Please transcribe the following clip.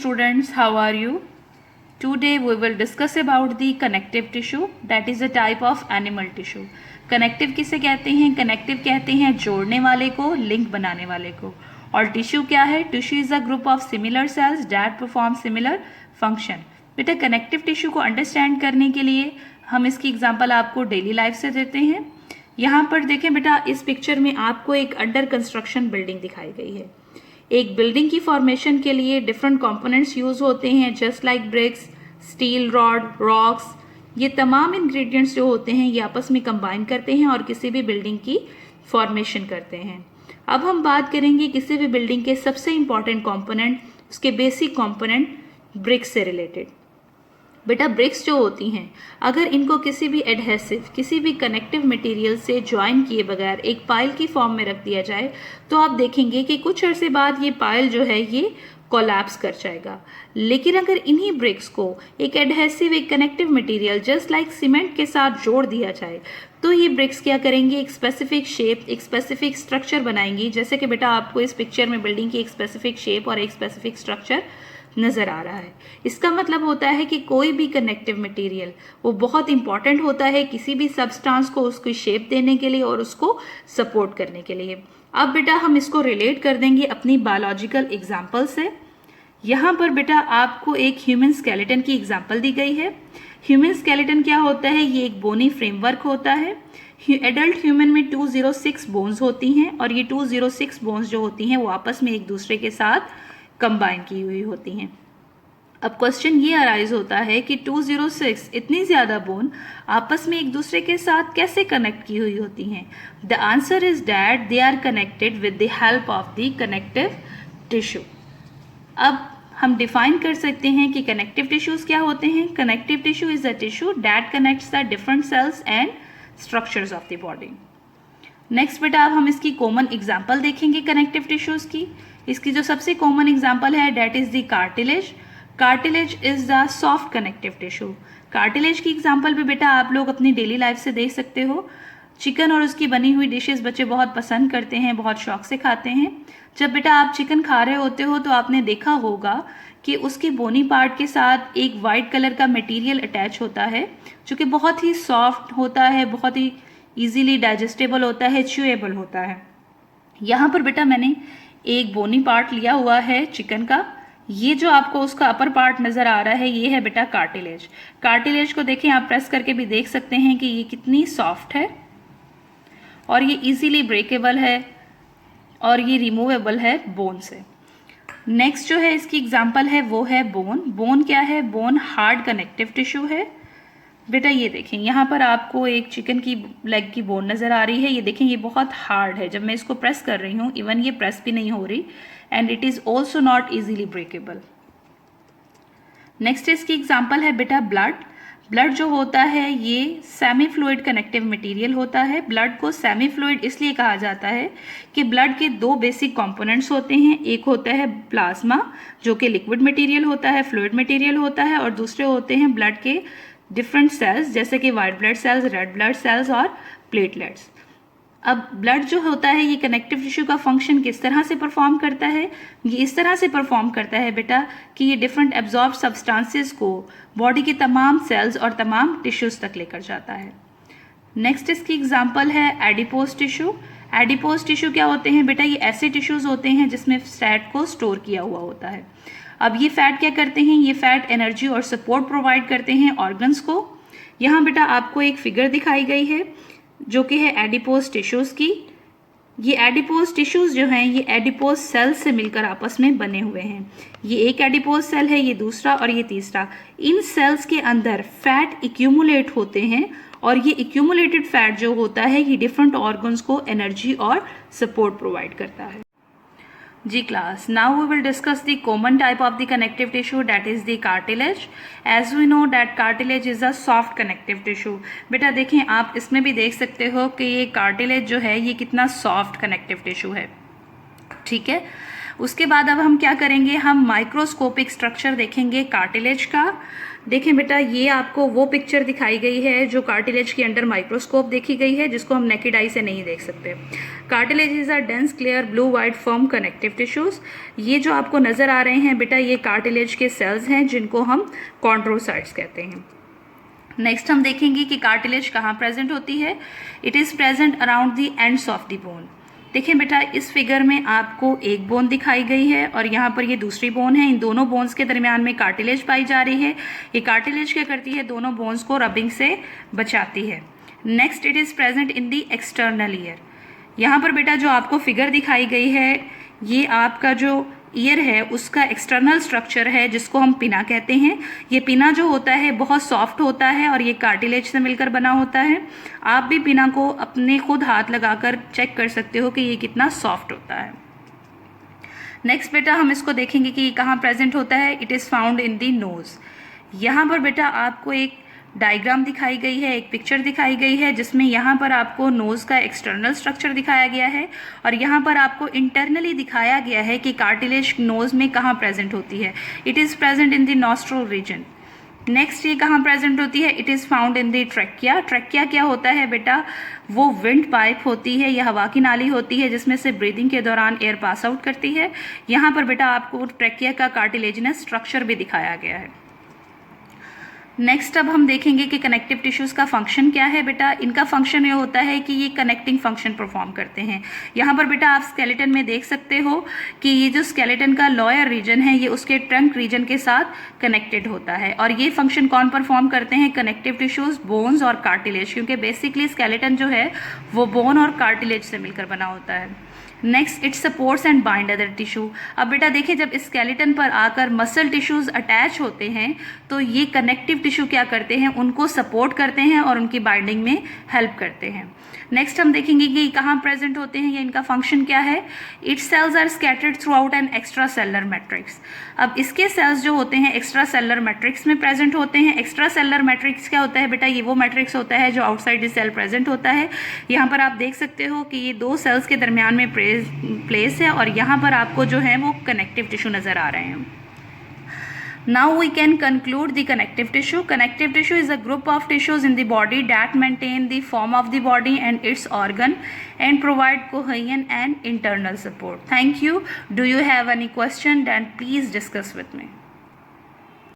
students, how are you? Today we will discuss about the connective tissue, that is a type of animal tissue. Connective किसे कहते हैं? Connective कहते हैं जोड़ने वाले को, लिंक बनाने वाले को. और टिश्यू क्या है? Tissue is a group of similar sales that perform similar function. बेटा कनेक्टिव टिश्यू को अंडरस्टैंड करने के लिए हम इसकी एग्जांपल आपको डेली लाइफ से देते हैं. यहाँ पर देखें बेटा, इस पिक्चर में आपको एक अंडर कंस्ट्रक्शन बिल्डिंग दिखाई गई है. एक बिल्डिंग की फॉर्मेशन के लिए डिफरेंट कंपोनेंट्स यूज होते हैं, just like bricks, steel rod, rocks. ये तमाम इंग्रेडिएंट्स जो होते हैं ये आपस में कंबाइन करते हैं और किसी भी बिल्डिंग की फॉर्मेशन करते हैं. अब हम बात करेंगे किसी भी बिल्डिंग के सबसे इंपॉर्टेंट कंपोनेंट, उसके बेसिक कंपोनेंट ब्रिक्स से रिलेटेड. बेटा ब्रिक्स जो होती हैं, अगर इनको किसी भी एडहेसिव, किसी भी कनेक्टिव मटेरियल से ज्वाइन किए बगैर एक पाइल की फॉर्म में रख दिया जाए तो आप देखेंगे कि कुछ अरसे बाद ये पाइल जो है ये कोलैप्स कर जाएगा. लेकिन अगर इन्हीं ब्रिक्स को एक एडहेसिव, एक connective material just like cement के साथ जोड़ दिया जाए तो ये ब्रिक्स क्या करेंगे, एक स्पेसिफिक शेप, एक स्पेसिफिक स्ट्रक्चर बनाएंगी. जैसे कि बेटा आपको इस पिक्चर में बिल्डिंग की एक स्पेसिफिक शेप और एक स्पेसिफिक स्ट्रक्चर नज़र आ रहा है. इसका मतलब होता है कि कोई भी कनेक्टिव मटेरियल वो बहुत इंपॉर्टेंट होता है किसी भी सब्सटेंस को उसकी शेप देने के लिए और उसको सपोर्ट करने के लिए. अब बेटा हम इसको रिलेट कर देंगे अपनी बायोलॉजिकल एग्जाम्पल से. यहाँ पर बेटा आपको एक ह्यूमन स्केलेटन की एग्जाम्पल दी गई है. ह्यूमन स्केलेटन क्या होता है? ये एक बोनी फ्रेमवर्क होता है. एडल्ट ह्यूमन में 206 बोन्स होती हैं और ये 206 बोन्स जो होती हैं वो आपस में एक दूसरे के साथ कंबाइन की हुई होती हैं. अब क्वेश्चन ये अराइज होता है कि 206 इतनी ज़्यादा बोन आपस में एक दूसरे के साथ कैसे कनेक्ट की हुई होती हैं? The answer is that they are connected with the help of the connective tissue. अब हम डिफाइन कर सकते हैं कि कनेक्टिव टिश्यूज क्या होते हैं. Connective tissue is a tissue that connects the different cells and structures of the body. Next बेटा अब हम इसकी कॉमन एग्जाम्पल देखेंगे कनेक्टिव टिश्यूज की. इसकी जो सबसे कॉमन एग्जाम्पल है that is the cartilage. Cartilage is the soft connective tissue. Cartilage की एग्जाम्पल भी बेटा आप लोग अपनी डेली लाइफ से देख सकते हो. चिकन और उसकी बनी हुई डिशेस बच्चे बहुत पसंद करते हैं, बहुत शौक से खाते हैं. जब बेटा आप चिकन खा रहे होते हो तो आपने देखा होगा कि उसके बोनी पार्ट के साथ एक वाइट कलर का मटेरियल अटैच होता है जो कि बहुत ही सॉफ्ट होता है, बहुत ही इजीली डाइजेस्टेबल होता है, च्यूएबल होता है. यहाँ पर बेटा मैंने एक बोनी पार्ट लिया हुआ है चिकन का. ये जो आपको उसका अपर पार्ट नज़र आ रहा है ये है बेटा कार्टिलेज. कार्टिलेज को देखें, आप प्रेस करके भी देख सकते हैं कि ये कितनी सॉफ्ट है और ये इजीली ब्रेकेबल है और ये रिमूवेबल है बोन से. नेक्स्ट जो है इसकी एग्जांपल है वो है बोन. बोन क्या है? बोन हार्ड कनेक्टिव टिश्यू है. बेटा ये देखें, यहाँ पर आपको एक चिकन की लेग की बोन नज़र आ रही है. ये देखें ये बहुत हार्ड है. जब मैं इसको प्रेस कर रही हूँ इवन ये प्रेस भी नहीं हो रही and it is also not easily breakable. Next इसकी एग्जांपल है बेटा ब्लड. ब्लड जो होता है ये सेमी फ्लूइड कनेक्टिव मटेरियल होता है. ब्लड को सेमी फ्लूइड इसलिए कहा जाता है कि ब्लड के दो बेसिक कंपोनेंट्स होते हैं. एक होता है प्लाज्मा जो कि लिक्विड मटेरियल होता है, फ्लूइड मटेरियल होता है, और दूसरे होते हैं ब्लड के डिफरेंट सेल्स जैसे कि white blood cells, red blood cells और प्लेटलेट्स. अब ब्लड जो होता है ये कनेक्टिव टिश्यू का फंक्शन किस तरह से परफॉर्म करता है? ये इस तरह से परफॉर्म करता है बेटा कि ये डिफरेंट एब्जॉर्ब सब्सटेंसेस को बॉडी के तमाम सेल्स और तमाम टिश्यूज तक लेकर जाता है. नेक्स्ट इसकी एग्जांपल है एडिपोज टिश्यू. एडिपोज टिश्यू क्या होते हैं बेटा? ये ऐसे टिश्यूज होते हैं जिसमें फैट को स्टोर किया हुआ होता है. अब ये फैट क्या करते हैं? ये फैट एनर्जी और सपोर्ट प्रोवाइड करते हैं ऑर्गन्स को. यहाँ बेटा आपको एक फिगर दिखाई गई है जो कि है एडिपोज टिश्यूज की. ये एडिपोज टिश्यूज जो हैं ये एडिपोज सेल्स से मिलकर आपस में बने हुए हैं. ये एक एडिपोज सेल है, ये दूसरा और ये तीसरा. इन सेल्स के अंदर फैट इक्यूमुलेट होते हैं और ये इक्यूमुलेटेड फैट जो होता है ये डिफरेंट ऑर्गन्स को एनर्जी और सपोर्ट प्रोवाइड करता है. जी class, now we will discuss the common type of the connective tissue, that is the cartilage. As we know that cartilage is a soft connective tissue. बेटा देखें आप इसमें भी देख सकते हो कि ये cartilage जो है ये कितना soft connective tissue है. ठीक है, उसके बाद अब हम क्या करेंगे, हम माइक्रोस्कोपिक स्ट्रक्चर देखेंगे कार्टिलेज का. देखें बेटा ये आपको वो पिक्चर दिखाई गई है जो कार्टिलेज के अंडर माइक्रोस्कोप देखी गई है जिसको हम नेकेड आई से नहीं देख सकते. Cartilage is a dense clear blue white firm connective tissues. ये जो आपको नज़र आ रहे हैं बेटा ये कार्टिलेज के सेल्स हैं जिनको हम कॉन्ड्रोसाइट्स कहते हैं। नेक्स्ट हम देखेंगे कि कार्टिलेज कहाँ प्रेजेंट होती है। It is present around the ends of the bone. देखिए बेटा इस फिगर में आपको एक बोन दिखाई गई है और यहाँ पर ये दूसरी बोन है। इन दोनों बोन्स के दरमियान में कार्टिलेज पाई जा रही है। ये कार्टिलेज क्या करती है, दोनों बोन्स को रबिंग से बचाती है। Next it is present in the external ear. यहाँ पर बेटा जो आपको फिगर दिखाई गई है ये आपका जो ईयर है उसका एक्सटर्नल स्ट्रक्चर है जिसको हम पिना कहते हैं। ये पिना जो होता है बहुत सॉफ्ट होता है और ये कार्टिलेज से मिलकर बना होता है। आप भी पिना को अपने खुद हाथ लगाकर चेक कर सकते हो कि ये कितना सॉफ्ट होता है। नेक्स्ट बेटा हम इसको देखेंगे कि ये कहाँ प्रेजेंट होता है। It is found in the nose. यहाँ पर बेटा आपको एक डायग्राम दिखाई गई है, एक पिक्चर दिखाई गई है जिसमें यहाँ पर आपको नोज़ का एक्सटर्नल स्ट्रक्चर दिखाया गया है और यहाँ पर आपको इंटरनली दिखाया गया है कि कार्टिलेज नोज़ में कहाँ प्रेजेंट होती है। It is present in the nostril region. Next ये कहाँ प्रेजेंट होती है। It is found in the trachea. Trachea क्या होता है बेटा, वो विंड पाइप होती है या हवा की नाली होती है जिसमें से ब्रीदिंग के दौरान एयर पास आउट करती है। यहाँ पर बेटा आपको ट्रैकिया का कार्टिलेजिनस स्ट्रक्चर भी दिखाया गया है। नेक्स्ट अब हम देखेंगे कि कनेक्टिव टिश्यूज़ का फंक्शन क्या है। बेटा इनका फंक्शन ये होता है कि ये कनेक्टिंग फंक्शन परफॉर्म करते हैं। यहाँ पर बेटा आप स्केलेटन में देख सकते हो कि ये जो स्केलेटन का लोअर रीजन है ये उसके ट्रंक रीजन के साथ कनेक्टेड होता है और ये फंक्शन कौन परफॉर्म करते हैं, कनेक्टिव टिश्यूज़, बोन्स और कार्टिलेज, क्योंकि बेसिकली स्केलेटन जो है वो बोन और कार्टिलेज से मिलकर बना होता है। Next it supports and bind other tissue. अब बेटा देखिए जब स्केलेटन पर आकर मसल टिश्यूज अटैच होते हैं तो ये कनेक्टिव टिश्यू क्या करते हैं, उनको सपोर्ट करते हैं और उनकी बाइंडिंग में हेल्प करते हैं। नेक्स्ट हम देखेंगे कि कहाँ प्रेजेंट होते हैं या इनका फंक्शन क्या है। Its cells are scattered throughout an extracellular matrix. अब इसके सेल्स जो होते हैं एक्स्ट्रा सेलर मैट्रिक्स में प्रेजेंट होते हैं। एक्स्ट्रा सेलर मैट्रिक्स क्या होता है बेटा, ये वो मैट्रिक्स होता है जो आउटसाइड द सेल प्रेजेंट होता है। यहाँ पर आप देख सकते हो कि ये दो सेल्स के दरमियान में प्लेस है और यहाँ पर आपको जो है वो कनेक्टिव टिश्यू नज़र आ रहे हैं। Now we can conclude the connective tissue. Connective tissue is a group of tissues in the body that maintain the form of the body and its organ and provide cohesion and internal support. Thank you. Do you have any question? Then please discuss with me.